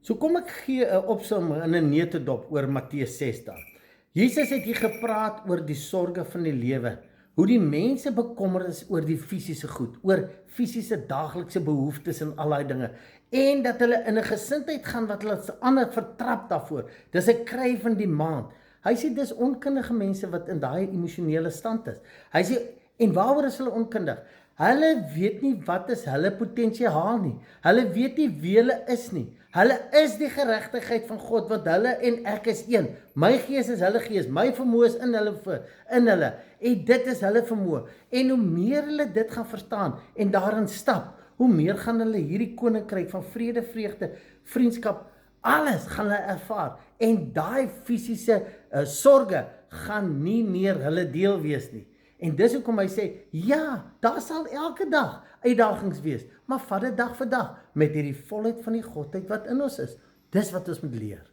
So kom ek gee 'n opsomming in 'n neutedop oor Matteus 6 daar. Jesus het hier gepraat oor die sorge van die lewe, hoe die mense bekommerd is oor die fisiese goed, oor fisiese daaglikse behoeftes en al daai dinge, en dat hulle in 'n gesindheid gaan wat hulle ander vertrap daarvoor. Dis 'n kry van die maand. Hy sê dis onkundige mense wat in daai emosionele stand is. Hy sê, en waaroor is hulle onkundig? Hulle weet nie wat is hulle potensiaal nie. Hulle weet nie wie hulle is nie. Hulle is die geregtigheid van God, want hulle en ek is een. My gees is hulle gees, my vermoë is in hulle, en dit is hulle vermoë. En hoe meer hulle dit gaan verstaan en daarin stap, hoe meer gaan hulle hierdie koninkryk van vrede, vreugde, vriendskap, alles gaan hulle ervaar. En daai fisiese sorge gaan nie meer hulle deel wees nie. En dis hoekom hy sê, ja, daar sal elke dag uitdagings wees, maar vat dit dag vir dag met hierdie volheid van die Godheid wat in ons is. Dis wat ons moet leer.